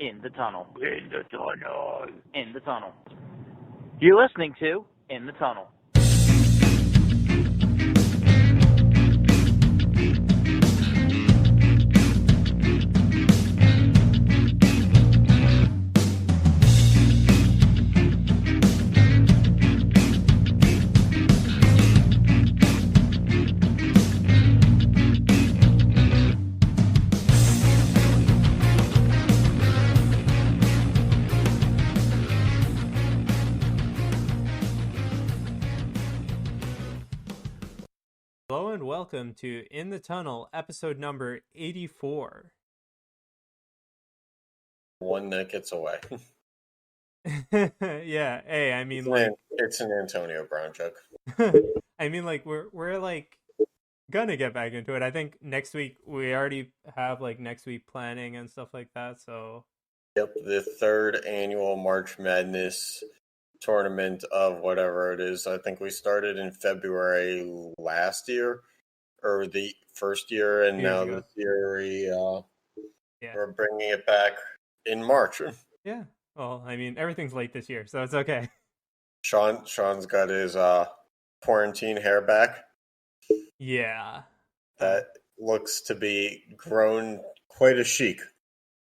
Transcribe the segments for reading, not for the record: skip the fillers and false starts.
In the tunnel. In the tunnel. In the tunnel. You're listening to In the Tunnel. Hello and welcome to In the Tunnel, episode number 84. 1 minute gets away. Yeah, hey, I mean, it's an Antonio Brown joke. I mean, we're like gonna get back into it. I think next week we already have next week planning and stuff like that. So, Yep, the third annual March Madness tournament of whatever it is. I think we started in February last year, or the first year, and now this year we're bringing it back in March. Yeah. Well, I mean, everything's late this year, so it's okay. Sean's got his quarantine hair back. Yeah. That looks to be grown quite a chic.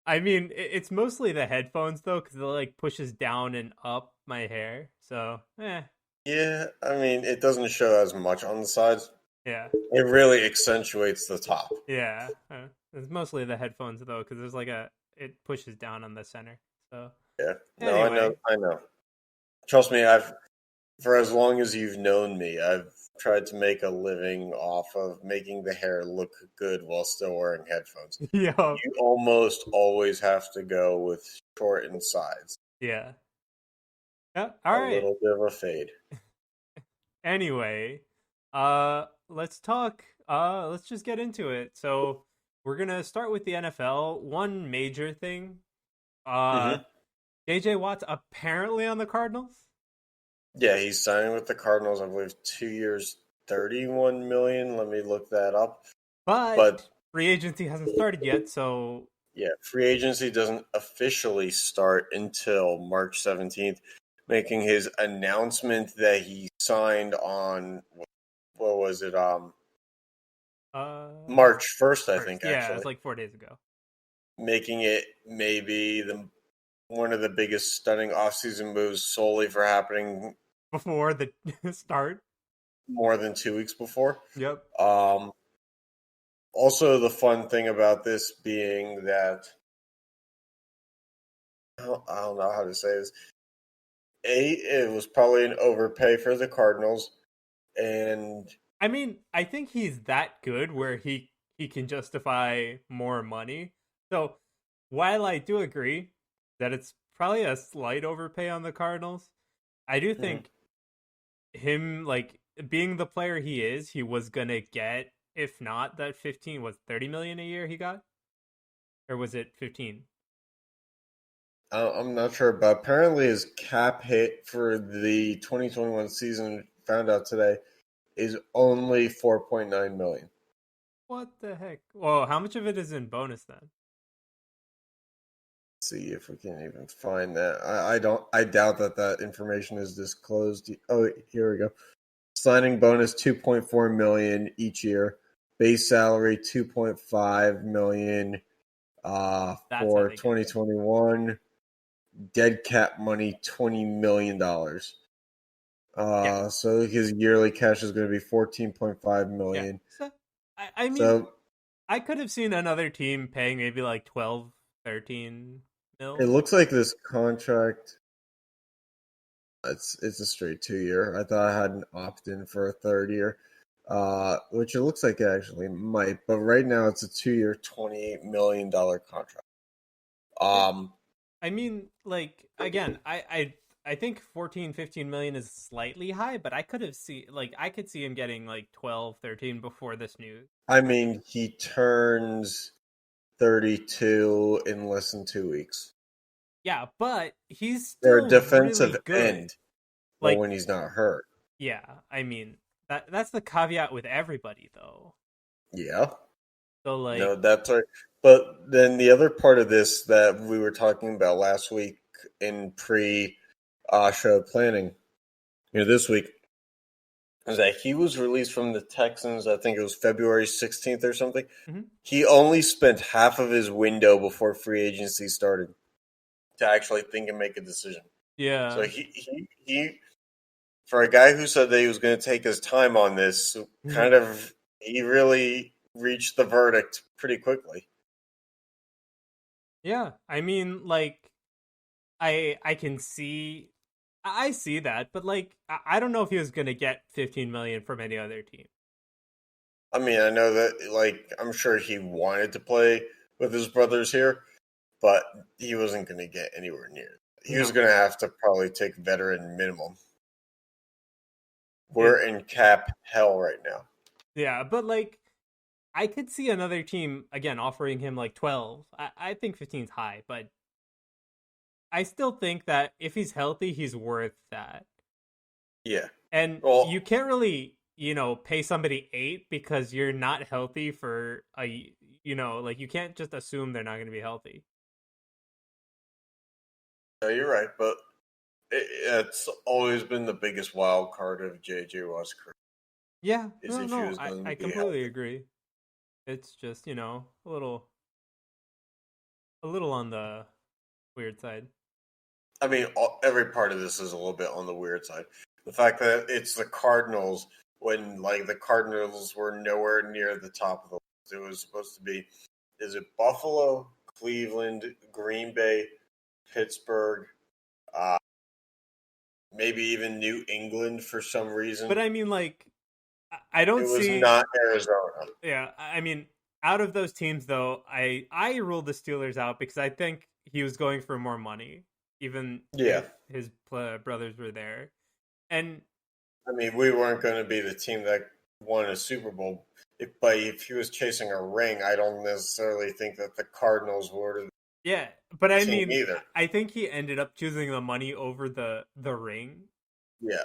I mean, it's mostly the headphones though, because it pushes down and up my hair. So, Yeah, I mean, it doesn't show as much on the sides. Yeah. It really accentuates the top. Yeah. It's mostly the headphones though, because there's it pushes down on the center. So yeah, no, anyway. I know. Trust me, for as long as you've known me, I've tried to make a living off of making the hair look good while still wearing headphones. Yeah. You almost always have to go with short and sides. Yeah. All A right. little bit of a fade. Anyway, let's talk. Let's just get into it. So we're gonna start with the NFL. One major thing. JJ Watt's apparently on the Cardinals. Yeah, he's signing with the Cardinals. I believe 2 years, $31 million. Let me look that up. But free agency hasn't started yet, so yeah, free agency doesn't officially start until March 17th, making his announcement that he signed on what was it? March 1st, I think. Yeah, actually, it was like 4 days ago. Making it maybe one of the biggest stunning offseason moves solely for happening before the start, more than 2 weeks before. Yep. Also, the fun thing about this being that I don't know how to say this. It was probably an overpay for the Cardinals, and I mean, I think he's that good where he can justify more money. So while I do agree that it's probably a slight overpay on the Cardinals, I do think him being the player he is, he was gonna get, if not that 15 was 30 million a year he got, or was it 15? I'm not sure, but apparently his cap hit for the 2021 season, found out today, is only $4.9 million. What the heck? Well, how much of it is in bonus then? Let's see if we can even find that. I doubt that information is disclosed. Oh, here we go. Signing bonus $2.4 million each year. Base salary $2.5 million for 2021. Dead cap money $20 million. So his yearly cash is going to be $14.5 million. Yeah. So, I mean, I could have seen another team paying maybe 12, 13 mil. It looks like this contract, it's a straight 2 year. I thought I had an opt-in for a third year, which it looks like it actually might. But right now it's a 2 year, $28 million contract. I mean, again, I think 14, 15 million is slightly high, but I could see him getting 12, 13 before this news. I mean, he turns 32 in less than 2 weeks. Yeah, but he's still a defensive really good. End when he's not hurt. Yeah, I mean, that's the caveat with everybody though. Yeah. So like, No, that's right. But then the other part of this that we were talking about last week in pre-show planning, this week, is that he was released from the Texans. I think it was February 16th or something. mhm. He only spent half of his window before free agency started to actually think and make a decision. So Yeah. he for a guy who said that he was going to take his time on this, he really reached the verdict pretty quickly. Yeah. I mean, like, I can see, I see that, but like, I don't know if he was gonna get 15 million from any other team. I mean, I know that, like, I'm sure he wanted to play with his brothers here, but he wasn't going to get anywhere near. He was No. going to have to probably take veteran minimum. We're It, in cap hell right now. yeah, but like, I could see another team again offering him like 12. I think 15's high, but I still think that if he's healthy, he's worth that. Yeah. And you Well, can't really, pay somebody 8 because you're not healthy for like you can't just assume they're not going to be healthy. no, you're right, but it's always been the biggest wild card of JJ Watt's career Yeah, is no, if he no, was going to I be completely healthy. agree. It's just, a little on the weird side. I mean, every part of this is a little bit on the weird side. The fact that it's the Cardinals when like the Cardinals were nowhere near the top of the list. It was supposed to be, is it Buffalo, Cleveland, Green Bay, Pittsburgh, uh, maybe even New England for some reason. But I mean, like, I It don't was see. not Arizona. Yeah, I mean, out of those teams, though, I ruled the Steelers out because I think he was going for more money, even Yeah. if his brothers were there. And I mean, we weren't going to be the team that won a Super Bowl. But if he was chasing a ring, I don't necessarily think that the Cardinals were yeah, but the I team mean, either. I think he ended up choosing the money over the ring. Yeah,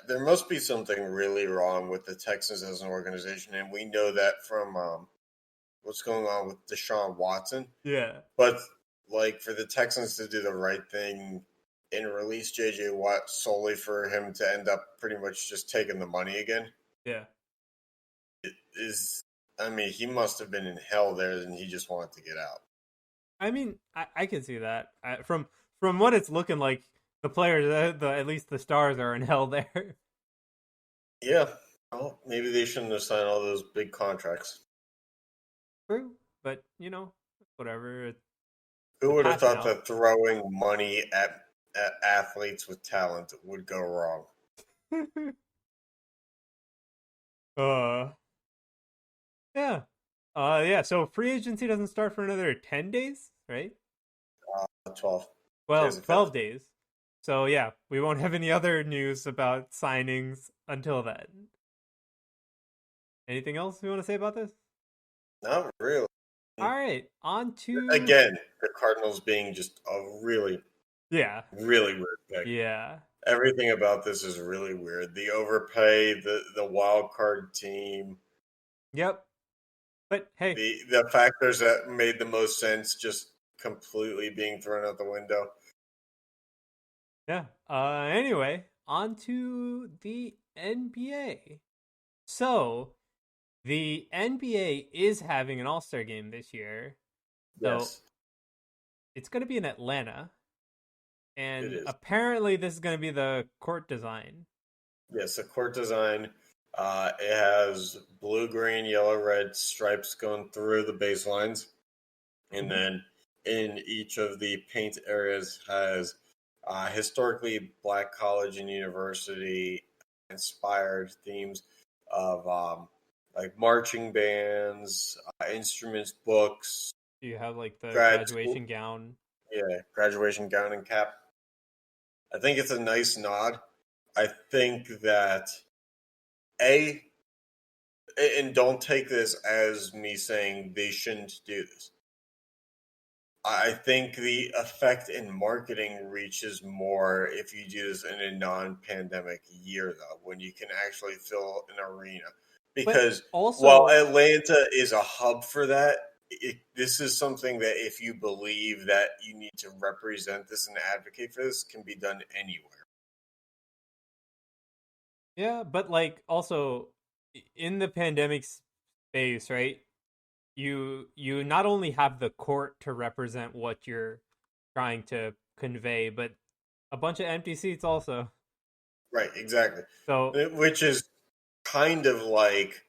there must be something really wrong with the Texans as an organization, and we know that from what's going on with Deshaun Watson. Yeah, But like for the Texans to do the right thing and release JJ Watt solely for him to end up pretty much just taking the money again yeah. is, I mean, he must have been in hell there, and he just wanted to get out. I mean, I can see that from what it's looking like. The players, at least the stars, are in hell there. Yeah, well, maybe they shouldn't have signed all those big contracts. True, but whatever. It's Who the would have past thought now. that throwing money at athletes with talent would go wrong? uh, yeah, yeah. So free agency doesn't start for another 10 days, right? 12. Well, Today's the 5th. 12 days. So yeah, we won't have any other news about signings until then. Anything else we want to say about this? Not really. All right, on to Again, the Cardinals being just a really, yeah, really weird pick. yeah, Everything about this is really weird. The overpay, the wild card team, yep. But hey, the factors that made the most sense just completely being thrown out the window. yeah. Anyway, on to the NBA. So the NBA is having an All-Star game this year. So Yes, it's going to be in Atlanta. it And is. apparently this is going to be the court design. Yes, the court design. It has blue, green, yellow, red stripes going through the baselines, and Mhm. then in each of the paint areas has historically black college and university inspired themes of like marching bands, instruments, books, You have like the grad school, graduation gown. yeah, graduation gown and cap. I think it's a nice nod. I think that a and don't take this as me saying they shouldn't do this. I think the effect in marketing reaches more if you do this in a non-pandemic year, though, when you can actually fill an arena. Because also, while Atlanta is a hub for that, this is something that if you believe that you need to represent this and advocate for this, can be done anywhere. yeah, but like also in the pandemic space, right? You not only have the court to represent what you're trying to convey, but a bunch of empty seats also. Right, exactly. So Which is kind of like,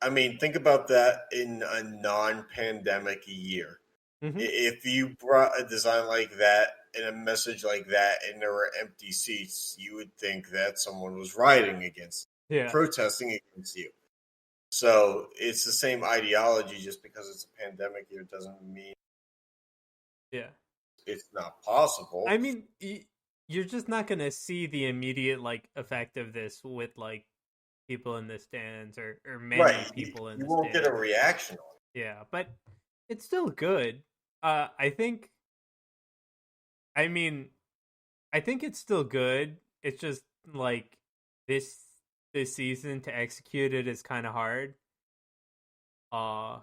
I mean, think about that in a non-pandemic year. mhm, If you brought a design like that and a message like that and there were empty seats, you would think that someone was rioting against, yeah, protesting against you. So it's the same ideology. Just because it's a pandemic year doesn't mean yeah. it's not possible. I mean, you're just not gonna see the immediate like effect of this with like people in the stands or many Right. people in You the won't get a stands. reaction on Yeah, but it's still good. I think. I mean, I think it's still good. It's just like this this season to execute it is kind of hard. Uh,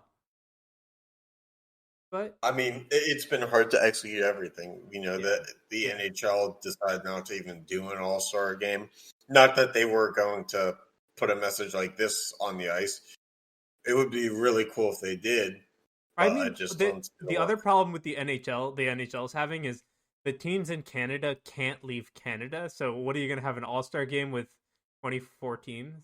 but I mean, it's been hard to execute everything. You know, yeah, that the yeah. NHL decided not to even do an all-star game. Not that they were going to put a message like this on the ice. It would be really cool if they did, I but I mean, just the don't see the the other work. problem with the NHL's having is the teams in Canada can't leave Canada. So what are you gonna have an All Star game with 24 teams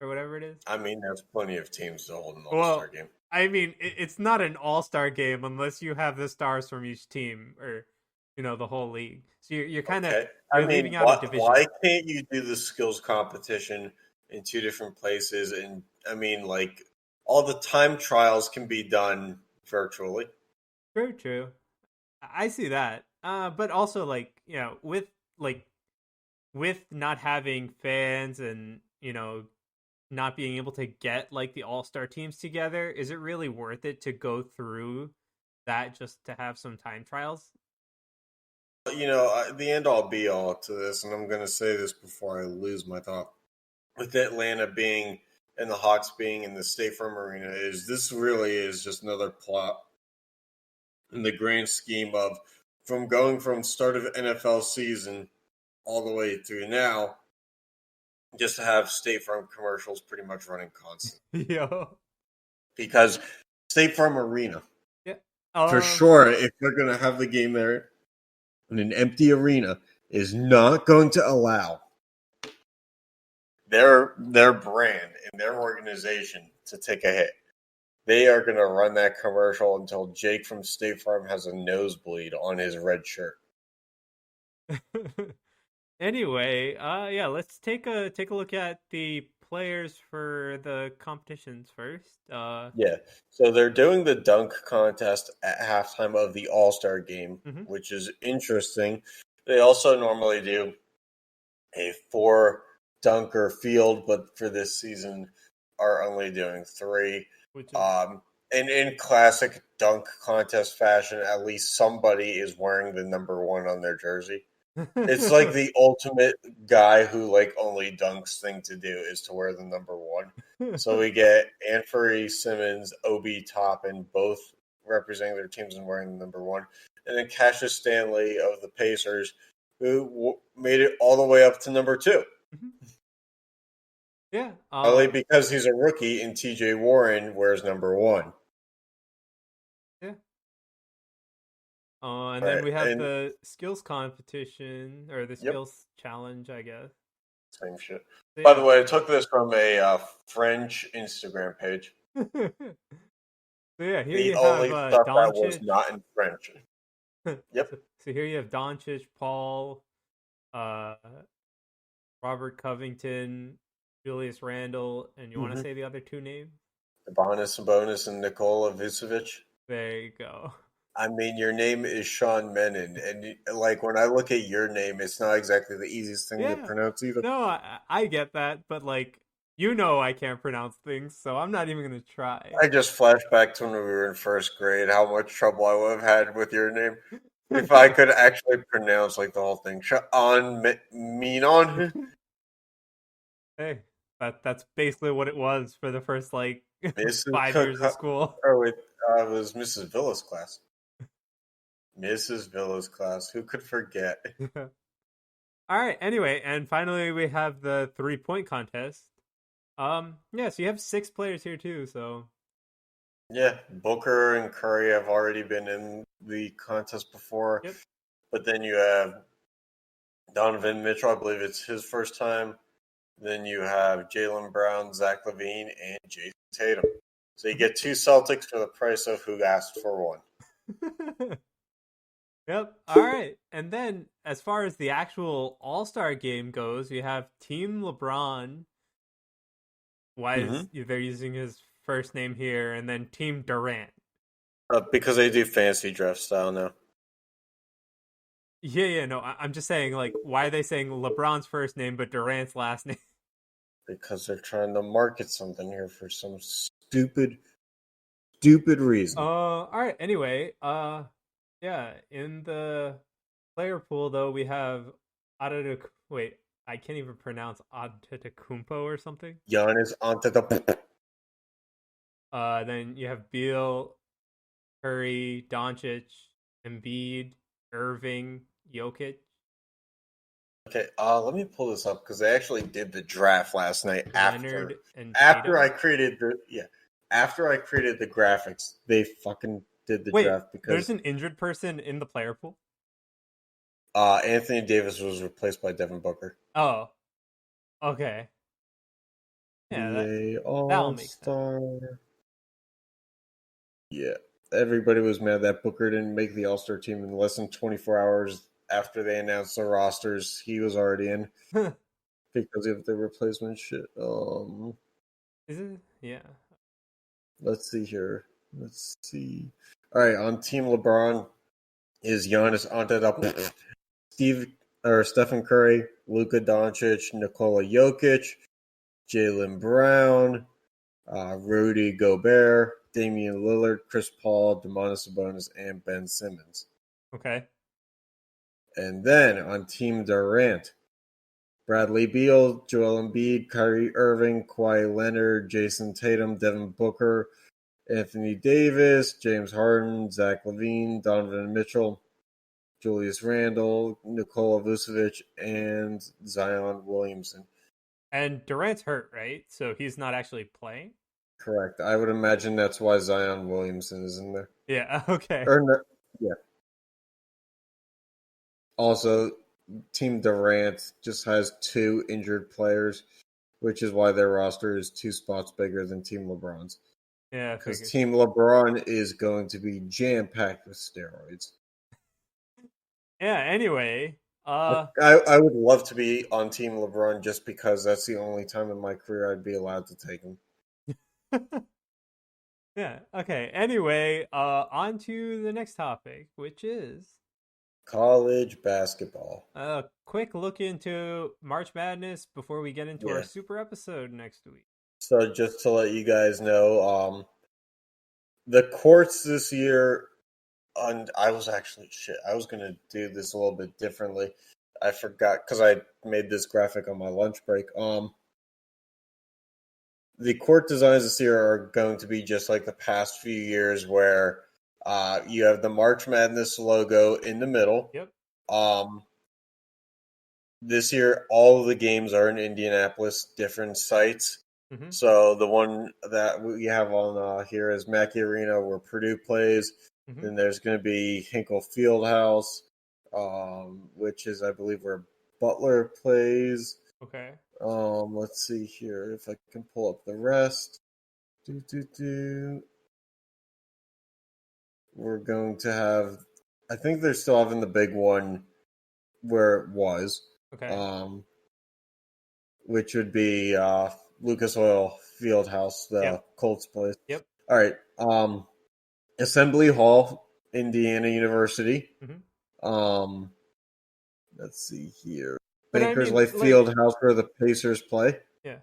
or whatever it is? I mean, there's plenty of teams to hold an all-star Well, game. I mean, it's not an All Star game unless you have the stars from each team or the whole league. So you're kind of Okay. I you're mean, leaving out a why division. can't you do the skills competition in two different places? And I mean, like, all the time trials can be done virtually. Very true. I see that. But also like like with not having fans and not being able to get like the all-star teams together, is it really worth it to go through that just to have some time trials? You know, the end all be all to this, and I'm going to say this before I lose my thought. With Atlanta being and the Hawks being in the State Farm Arena, is this really is just another plot in the grand scheme of from going from start of NFL season all the way through now, just to have State Farm commercials pretty much running constant. Yo. Because State Farm Arena, Yeah. for sure, if they're going to have the game there in an empty arena, is not going to allow their brand and their organization to take a hit. They are going to run that commercial until Jake from State Farm has a nosebleed on his red shirt. Anyway, yeah, let's take a look at the players for the competitions first. Yeah. So they're doing the dunk contest at halftime of the All-Star game, mhm. which is interesting. They also normally do a 4 dunker field, but for this season are only doing 3. Which is And in classic dunk contest fashion, at least somebody is wearing the number 1 on their jersey. It's like the ultimate guy who like only dunks thing to do is to wear the number 1. So we get Anthony Simmons, Obi Toppin, both representing their teams and wearing the number 1, and then Cassius Stanley of the Pacers, who made it all the way up to number 2. yeah. Only because he's a rookie and TJ Warren wears number 1. Yeah. And then Right. we have And the skills competition or the yep, skills challenge, I guess. same shit. So, By yeah. the way, I took this from a French Instagram page. So yeah, here The you have only stuff that was Doncic. not in French. Yep. So here you have Doncic, Paul, uh, Robert Covington, Julius Randle, and you want to say the other two names? Sabonis, and Nikola Vucevic. There you go. I mean, your name is Sean Menon, and like when I look at your name, it's not exactly the easiest thing to Yeah. pronounce either. No, I get that, but like I can't pronounce things, so I'm not even gonna try. I just flashed back to when we were in first grade, how much trouble I would have had with your name if I could actually pronounce like the whole thing. Sean Menon. Hey, That's basically what it was for the first like Mrs. 5 years of school. Oh, wait, it was Mrs. Villa's class. Mrs. Villa's class. Who could forget? All right. Anyway, and finally we have the 3-point contest. Yeah, so you have 6 players here too. So Yeah, Booker and Curry have already been in the contest before. Yep. But then you have Donovan Mitchell. I believe it's his first time. Then you have Jaylen Brown, Zach LaVine, and Jason Tatum. So you get 2 Celtics for the price of who asked for one. Yep. All right. And then as far as the actual All-Star game goes, you have Team LeBron. Why is they're using his first name here, and then Team Durant. Because they do fantasy draft style now. Yeah, no, I'm just saying, like, why are they saying LeBron's first name but Durant's last name? Because they're trying to market something here for some stupid reason. All right. Anyway, yeah, in the player pool though, we have wait, I can't even pronounce Antetokounmpo or something. Giannis Antetokounmpo. Then you have Beal, Curry, Doncic, Embiid, Irving, Jokic. Okay, let me pull this up because they actually did the draft last night Leonard and after Tatum. I created the graphics. They fucking did the Wait, draft because there's an injured person in the player pool? Anthony Davis was replaced by Devin Booker. Oh, okay. Yeah, that'll make sense. All-Star. Yeah, everybody was mad that Booker didn't make the All-Star team in less than 24 hours after they announced the rosters. He was already in because of the replacement shit. Is it? Yeah. Let's see here. Let's see. All right, on Team LeBron is Giannis Antetokounmpo, Stephen Curry, Luka Doncic, Nikola Jokic, Jaylen Brown, Rudy Gobert, Damian Lillard, Chris Paul, Domantas Sabonis, and Ben Simmons. Okay. And then on Team Durant, Bradley Beal, Joel Embiid, Kyrie Irving, Kawhi Leonard, Jason Tatum, Devin Booker, Anthony Davis, James Harden, Zach LaVine, Donovan Mitchell, Julius Randle, Nikola Vucevic, and Zion Williamson. And Durant's hurt, right? So he's not actually playing? Correct. I would imagine that's why Zion Williamson is in there. Yeah, okay. Yeah. Also, Team Durant just has 2 injured players, which is why their roster is 2 spots bigger than Team LeBron's. Yeah, because Team LeBron is going to be jam-packed with steroids. Yeah, anyway. I would love to be on Team LeBron just because that's the only time in my career I'd be allowed to take him. Yeah, okay. Anyway, on to the next topic, which is college basketball. A quick look into March Madness before we get into our super episode next week. So just to let you guys know, the courts this year, and I was going to do this a little bit differently. I forgot because I made this graphic on my lunch break. The court designs this year are going to be just like the past few years where you have the March Madness logo in the middle. Yep. This year, all of the games are in Indianapolis, different sites. Mm-hmm. So the one that we have on here is Mackey Arena, where Purdue plays. Mm-hmm. Then there's going to be Hinkle Fieldhouse, which is, I believe, where Butler plays. Okay. Let's see here if I can pull up the rest. We're going to have, I think they're still having the big one where it was. Okay. Which would be Lucas Oil Fieldhouse, the Colts place. Yep. All right. Assembly Hall, Indiana University. Mm-hmm. Let's see here. But Bankers Life Fieldhouse, where the Pacers play. Yeah.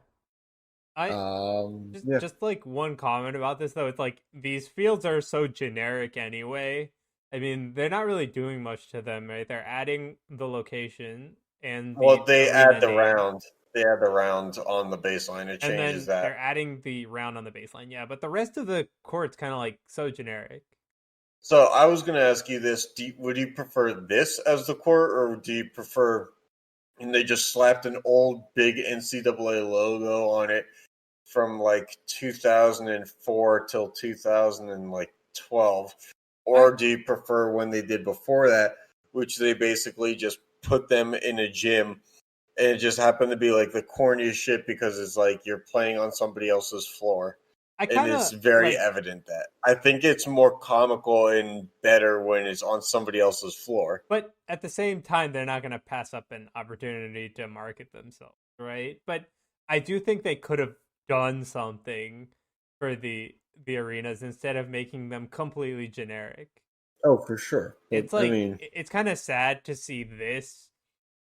Just like one comment about this though, it's like these fields are so generic anyway. I mean, they're not really doing much to them, right? They're adding the location and they add the round. They add the round on the baseline. It And changes then they're that. adding the round on the baseline. Yeah, but the rest of the court's kind of like so generic. So I was going to ask you this: would you prefer this as the court, or do you prefer? And they just slapped an old big NCAA logo on it from like 2004 till 2012, or do you prefer when they did before that, which they basically just put them in a gym and it just happened to be like the corniest shit because it's like you're playing on somebody else's floor. I And kind it's of very like, evident that I think it's more comical and better when it's on somebody else's floor. but at the same time, they're not going to pass up an opportunity to market themselves, right? But I do think they could have done something for the arenas instead of making them completely generic. Oh, for sure. But It's I like mean, it's kind of sad to see this.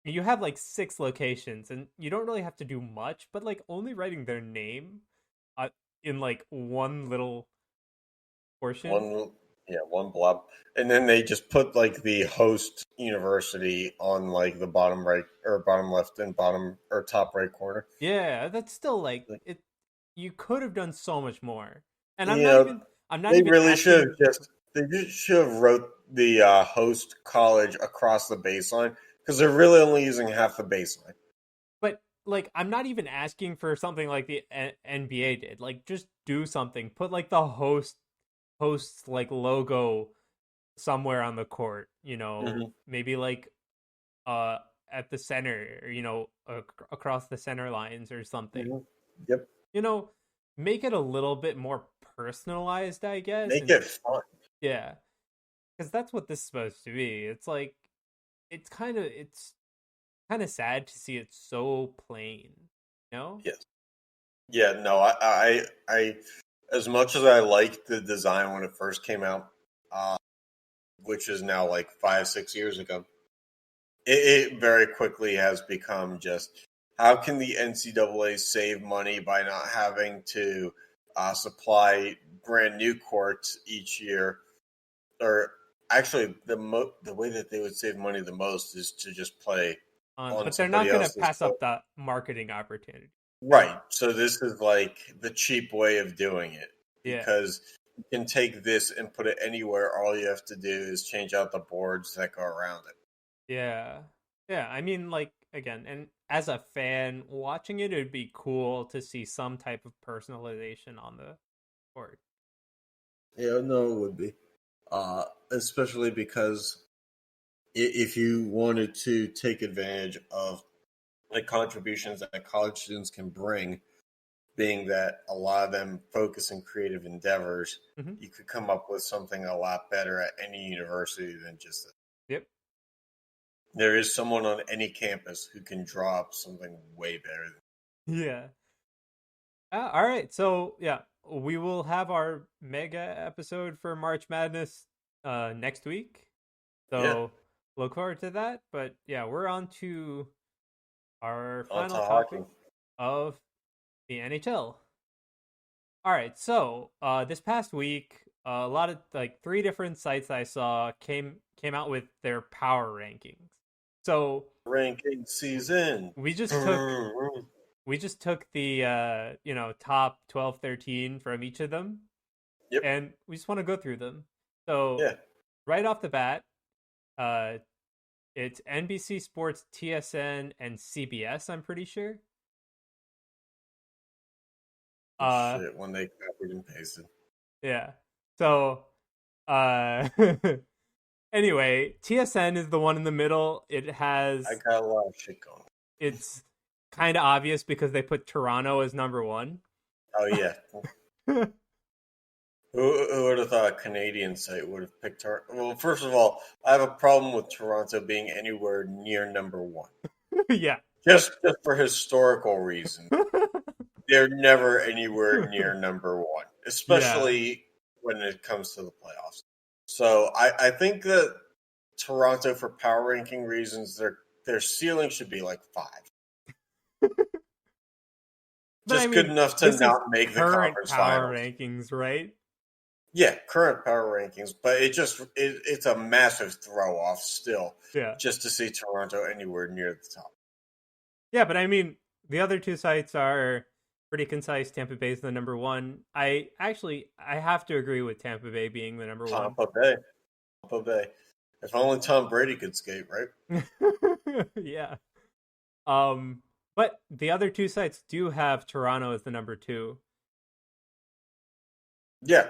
You have like 6 locations, and you don't really have to do much, but like only writing their name uh, in like one little portion. one blob, and then they just put like the host university on like the bottom right or bottom left and bottom or top right corner. Yeah, that's still like Like, it. You could have done so much more, and you know, I'm not they even really should asking. have should have wrote the host college across the baseline because they're really only using half the baseline. But like, I'm not even asking for something like the NBA did. Like, just do something. Put like the hosts like logo somewhere on the court. Mm-hmm. Maybe like uh at the center, across the center lines or something. Mm-hmm. Yep, You know, make it a little bit more personalized, I guess. make And it fun. yeah, because that's what this is supposed to be. It's like it's kind of sad to see it so plain. You know? Yes. Yeah. No. I as much as I liked the design when it first came out, uh, which is now like 5, 6 years ago, it very quickly has become just how can the NCAA save money by not having to supply brand new courts each year? Or actually, the way that they would save money the most is to just play on But they're not somebody gonna else's pass court. up the marketing opportunity. Right. So this is like the cheap way of doing it Yeah, because you can take this and put it anywhere. All you have to do is change out the boards that go around it. yeah, yeah. I mean, like again, and as a fan watching it, it'd be cool to see some type of personalization on the court. Yeah, no, it would be. Especially because if you wanted to take advantage of the contributions that college students can bring, being that a lot of them focus in creative endeavors, Hmm. you could come up with something a lot better at any university than just this. Yep. There is someone on any campus who can draw up something way better. Yeah. All right. So yeah, we will have our mega episode for March Madness next week. Yeah, So look forward to that. But yeah, we're on to our on to final hockey. topic of the NHL. All right. So this past week, a lot of like 3 different sites I saw came out with their power rankings. So Ranking season. we just took the top 12, 13 from each of them, Yep. and we just want to go through them. So Yeah. right off the bat, uh it's NBC Sports, TSN, and CBS, I'm pretty sure. Shit, when they copied and pasted. Yeah. So uh anyway, TSN is the one in the middle. I got a lot of shit going. It's kind of obvious because they put Toronto as number 1. Oh yeah. Who would have thought a Canadian site would have picked her? Well, first of all, I have a problem with Toronto being anywhere near number 1. Yeah. Just for historical reasons. They're never anywhere near number 1, Yeah. especially when it comes to the playoffs. So I think that Toronto, for power ranking reasons, their ceiling should be like 5. But I Just good mean, enough to this is not make the current conference power finals. rankings, right? Yeah, current power rankings, but it's a massive throw off still, Yeah. just to see Toronto anywhere near the top. Yeah, but I mean, The other two sites are pretty concise. Tampa Bay is the number one. I have to agree with Tampa Bay being the number one. Tampa Bay. Tampa Bay. If only Tom Brady could skate, right? Yeah. But the other two sites do have Toronto as the number two. Yeah.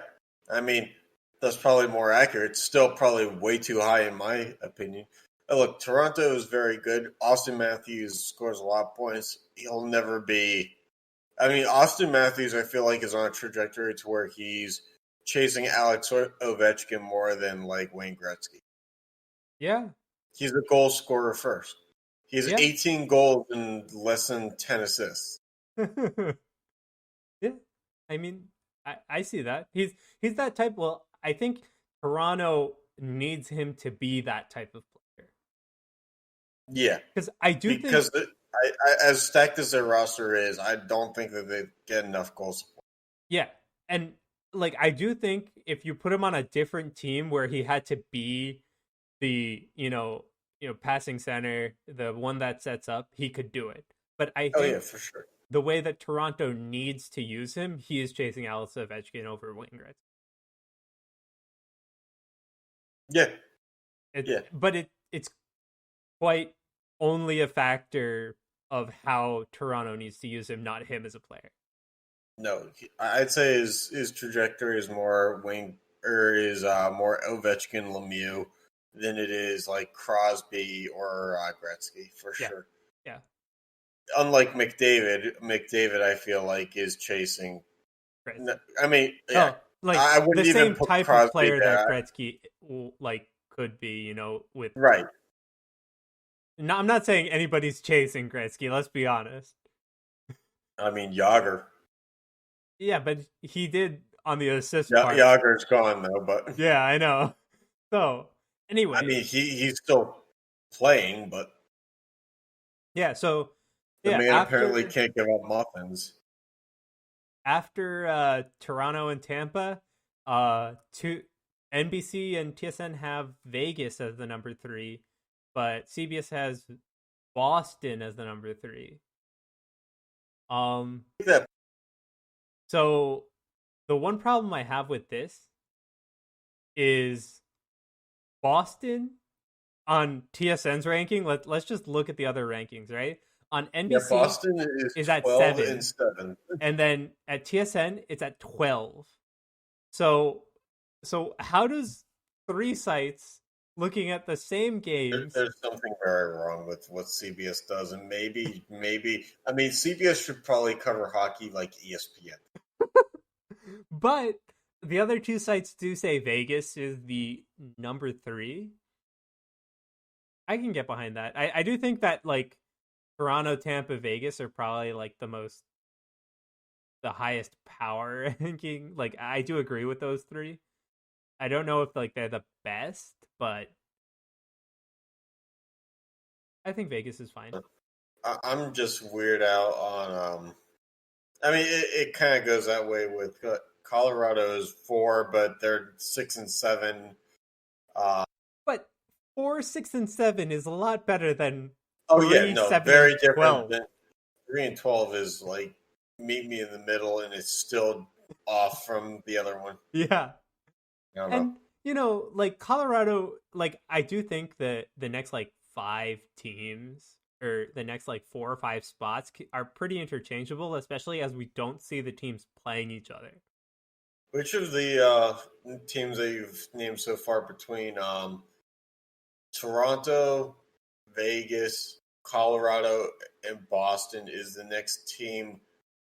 I mean, that's probably more accurate. It's still probably way too high in my opinion. Look, Toronto is very good. Austin Matthews scores a lot of points. He'll never be. I mean, Austin Matthews, I feel like, is on a trajectory to where he's chasing Alex Ovechkin more than like Wayne Gretzky. Yeah. He's a goal scorer first. He has Yeah. 18 goals and less than 10 assists. Yeah. I mean, I see that. He's that type. Well, I think Toronto needs him to be that type of player. Yeah. Because I do think... Because as stacked as their roster is, I don't think that they get enough goal support. Yeah. And, like, I do think if you put him on a different team where he had to be the, passing center, the one that sets up, he could do it. But I think for sure. The way that Toronto needs to use him, he is chasing Alex Ovechkin over Wayne Gretzky. Yeah. But it's quite only a factor of how Toronto needs to use him, not him as a player. No, I'd say his trajectory is more more Ovechkin Lemieux than it is like Crosby or Gretzky for sure. Yeah. Unlike McDavid, I feel like is chasing. Gretzky. I mean, yeah. I wouldn't the even same put type Crosby of player there. that Gretzky could be, with right. No, I'm not saying anybody's chasing Gretzky. Let's be honest. I mean, Yager. Yeah, but he did on the assist part. Yager's gone though, but yeah, I know. So anyway, I mean, he's still playing, but yeah. So the man apparently can't give up muffins. After Toronto and Tampa, NBC and TSN have Vegas as the number 3, but CBS has Boston as the number 3. So the one problem I have with this is Boston on TSN's ranking. Let's just look at the other rankings, right? On NBC, Boston is at 7 and 7, and then at TSN it's at 12. So how does 3 sites looking at the same games? There's something very wrong with what CBS does, and maybe I mean CBS should probably cover hockey like ESPN. But the other 2 sites do say Vegas is the number 3. I can get behind that. I do think that like Toronto, Tampa, Vegas are probably like the highest power ranking. Like I do agree with those 3. I don't know if like they're the best, but I think Vegas is fine. I'm just weird out on. I mean, it kind of goes that way with Colorado is 4, but they're 6 and 7. But 4, 6, and 7 is a lot better than. Very different. Than 3 and 12 is like meet me in the middle, and it's still off from the other one. Yeah, and like Colorado, like I do think that the next like 5 teams or the next like 4 or 5 spots are pretty interchangeable, especially as we don't see the teams playing each other. Which of the teams that you've named so far between Toronto, Vegas, Colorado, and Boston is the next team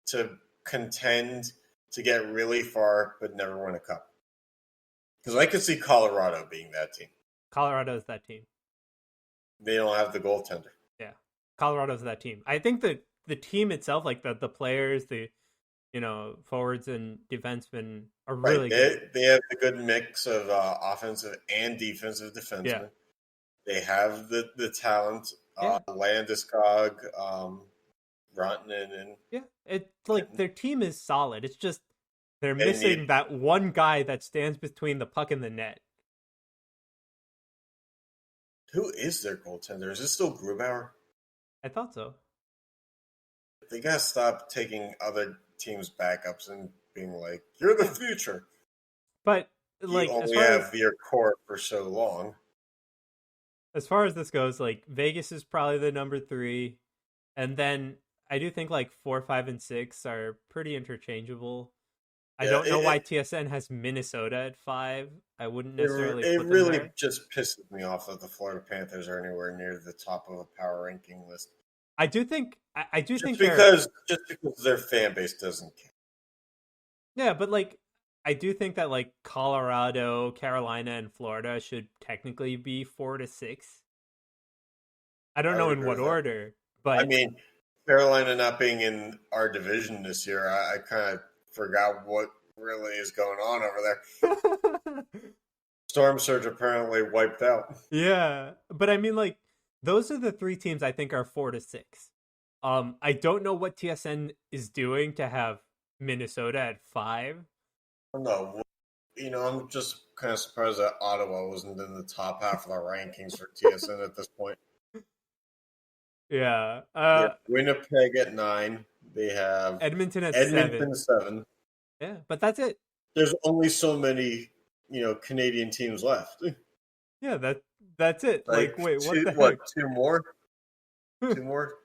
to contend to get really far but never win a cup? Because I could see Colorado being that team. Colorado is that team. They don't have the goaltender. Yeah, Colorado's that team. I think that the team itself, like the players, the forwards and defensemen are really good. They have a good mix of offensive and defensive defensemen. Yeah. They have the talent. Landeskog, Rantanen, and it's like their team is solid. It's just they're missing that one guy that stands between the puck and the net. Who is their goaltender? Is it still Grubauer? I thought so. They gotta stop taking other teams' backups and being like, "You're the future." But You like only have your core for so long. as far as this goes, like Vegas is probably the number 3, and then I do think like 4, 5, and 6 are pretty interchangeable. I Yeah, don't know why TSN has Minnesota at 5. I wouldn't necessarily it put them really there. just pisses me off that the Florida Panthers are anywhere near the top of a power ranking list. I do think Just they're because their fan base doesn't care. yeah, but like I do think that like Colorado, Carolina, and Florida should technically be 4 to 6. I don't I know would in agree what with that. order, I but mean, Carolina not being in our division this year, I kind of forgot what really is going on over there. Storm Surge apparently wiped out. yeah, but I mean like those are the 3 teams I think are 4 to 6. I don't know what TSN is doing to have Minnesota at 5. No, I'm just kind of surprised that Ottawa wasn't in the top half of the rankings for TSN at this point. Yeah. Yeah, Winnipeg at 9. They have Edmonton at Edmonton 7. Yeah, but that's it. There's only so many, Canadian teams left. Yeah, that's it. Like, wait, what the what? heck? 2 more? 2 more?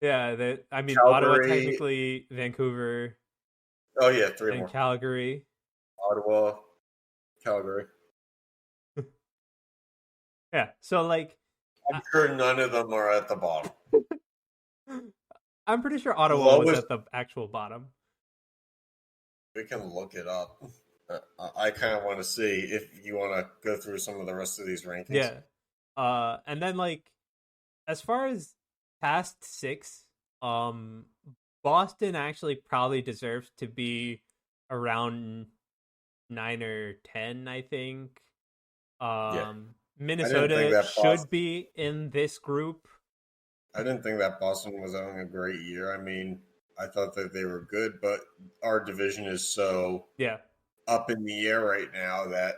Yeah, I mean, Ottawa Calgary. technically, Vancouver, Oh yeah, 3 and more. Calgary. Ottawa, Calgary. Yeah, so like, I'm sure none of them are at the bottom. I'm pretty sure Ottawa was at the actual bottom. We can look it up. I kind of want to see if you want to go through some of the rest of these rankings. Yeah. And then like, as far as past 6, Boston actually probably deserves to be around 9 or 10, I think. Minnesota should be in this group. I didn't think that Boston was having a great year. I mean, I thought that they were good, but our division is so up in the air right now that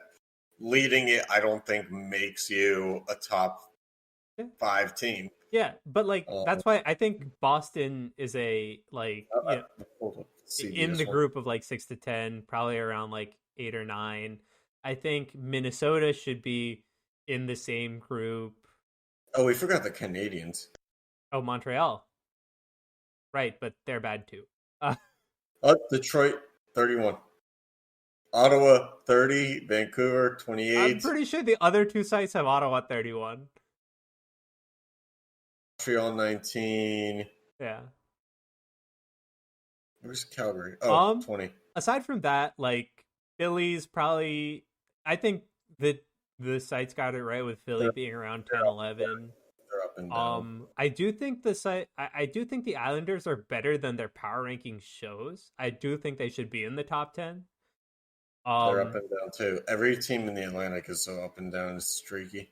leading it, I don't think makes you a top 5 team. Yeah, but like that's why I think Boston is a like in the group of like 6 to 10, probably around like 8 or 9. I think Minnesota should be in the same group. Oh, we forgot the Canadians. Oh, Montreal. Right, but they're bad too. Detroit, 31. Ottawa, 30. Vancouver, 28. I'm pretty sure the other 2 sites have Ottawa 31. Montreal, 19. Yeah. Where's Calgary? Oh, 20. Aside from that, like, Philly's probably... I think that the sites got it right with Philly being around 10, 11. Up and down. I do think I do think the Islanders are better than their power ranking shows. I do think they should be in the top 10. They're up and down too. Every team in the Atlantic is so up and down, it's streaky.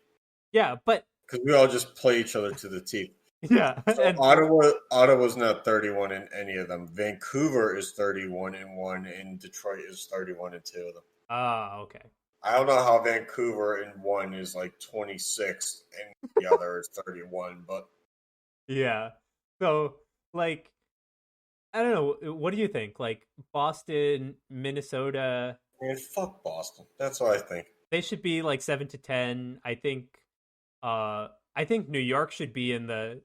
Yeah, but because we all just play each other to the teeth. Yeah, so and Ottawa's not 31 in any of them. Vancouver is 31 in 1, and Detroit is 31 in 2 of them. Okay. I don't know how Vancouver in 1 is like 26 and the other is 31, but yeah. So, like, I don't know. What do you think? Like, Boston, Minnesota. Man, fuck Boston. That's what I think. They should be like 7 to 10. I think New York should be in the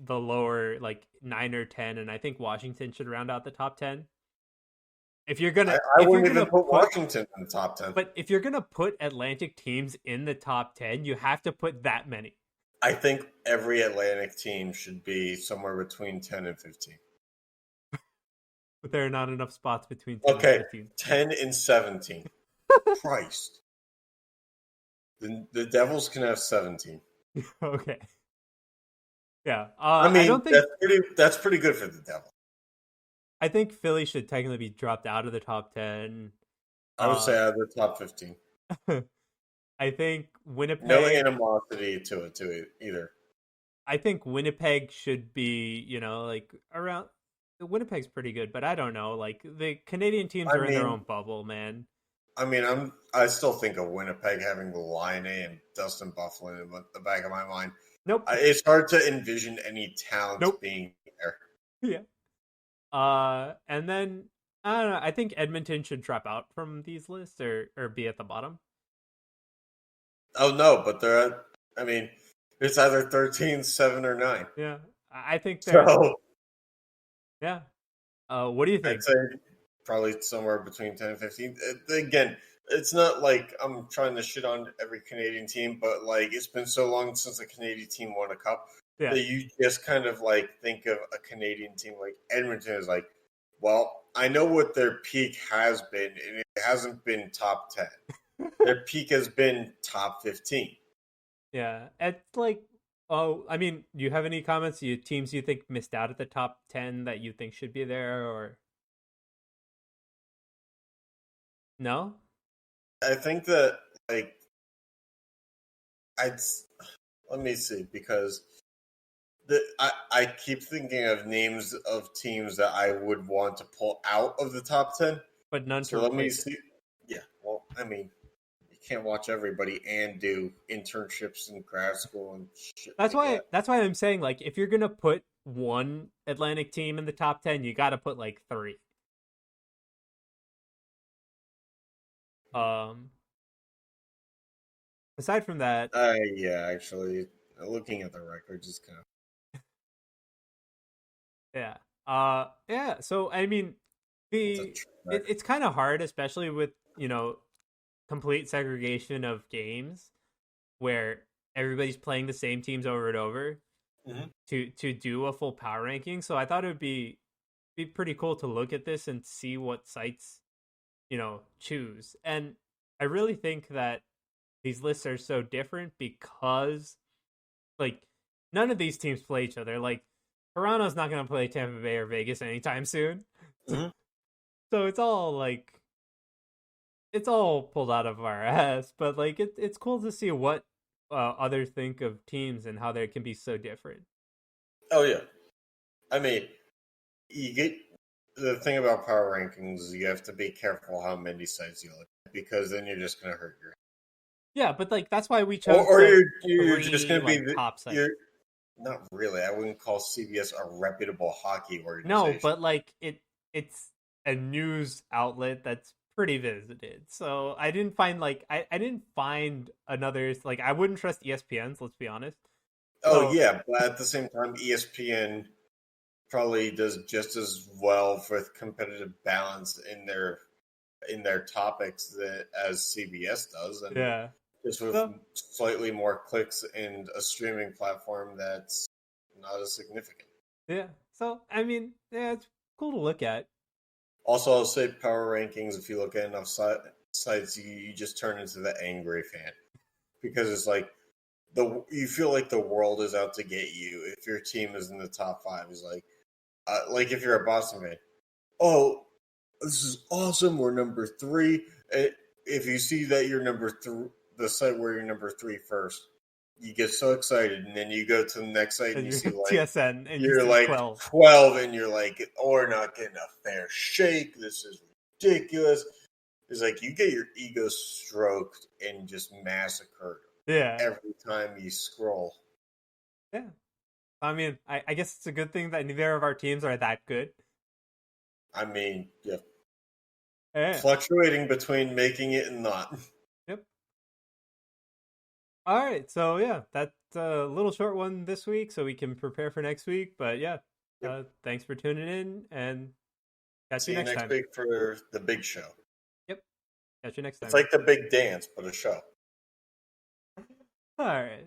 lower like 9 or 10, and I think Washington should round out the top 10. If you're gonna, I wouldn't even put Washington in the top 10. But if you're gonna put Atlantic teams in the top 10, you have to put that many. I think every Atlantic team should be somewhere between 10 and 15. But there are not enough spots between 10 and 15. 10 and 17. Christ. The Devils can have 17. Okay. Yeah. I mean, I don't think that's pretty good for the Devils. I think Philly should technically be dropped out of the top 10. I would say out of the top 15. I think Winnipeg... No animosity to it either. I think Winnipeg should be, like around... Winnipeg's pretty good, but I don't know. Like, the Canadian teams are in their own bubble, man. I mean, I still think of Winnipeg having Laine and Dustin Byfuglien in the back of my mind. Nope. It's hard to envision any talent being there. Yeah. And then I don't know. I think Edmonton should drop out from these lists or be at the bottom. Oh no, but I mean, it's either 13, 7, or 9. Yeah, I think they're. So Yeah. What do you I'd think? say probably somewhere between 10 and 15. Again, it's not like I'm trying to shit on every Canadian team, but like it's been so long since a Canadian team won a cup Yeah. that you just kind of like think of a Canadian team like Edmonton is like, well, I know what their peak has been, and it hasn't been top 10. Their peak has been top 15. Yeah. It's like. Oh, I mean, do you have any comments? Teams you think missed out at the top 10 that you think should be there, or no? I think that like I'd let me see because I keep thinking of names of teams that I would want to pull out of the top 10. But none to So let me replace it. see. Yeah, well, I mean, you can't watch everybody and do internships in grad school and shit That's like why. that. That's why I'm saying like if you're gonna put one Atlantic team in the top 10, you got to put like three. Um. Aside from that, Yeah, actually, looking at the records is kind of yeah. Yeah. So I mean, it's a trek. it's kind of hard, especially with complete segregation of games where everybody's playing the same teams over and over Mhm. to do a full power ranking. So I thought it would be pretty cool to look at this and see what sites choose. And I really think that these lists are so different because like none of these teams play each other. Like Toronto's not going to play Tampa Bay or Vegas anytime soon. Mhm. So it's all pulled out of our ass, but like it's cool to see what others think of teams and how they can be so different. Oh yeah, I mean, you get the thing about power rankings is you have to be careful how many sites you look at because then you're just going to hurt your Yeah, but like that's why we chose or the you're just three going to be like top sites. you're not really. I wouldn't call CBS a reputable hockey No, organization. but like it's a news outlet that's pretty visited. So I didn't find I didn't find another like I wouldn't trust ESPN's, let's be honest. Oh So yeah, but at the same time, ESPN probably does just as well with competitive balance in their topics that as CBS does, and yeah. just with So slightly more clicks and a streaming platform that's not as significant. yeah. So I mean, yeah, it's cool to look at. Also, I'll say power rankings. If you look at enough sites, you just turn into the angry fan because it's like you feel like the world is out to get you if your team is in the top 5. Is like if you're a Boston fan, oh, this is awesome. We're number 3. If you see that you're number 3, the site where you're number 3 first, you get so excited, and then you go to the next site and And you you're see like TSN and you you're see like 12. 12, and you're like, oh, we're not getting a fair shake. This is ridiculous. It's like you get your ego stroked and just massacred Yeah. every time you scroll. Yeah. I mean, I guess it's a good thing that neither of our teams are that good. I mean, yeah, Yeah. fluctuating between making it and not. Yep. All right. So yeah, that's a little short one this week, so we can prepare for next week. But yeah, Yep. thanks for tuning in, and catch See you you next next time. week for the big show. Yep. Catch you next time. It's like the big dance, but a show. All right.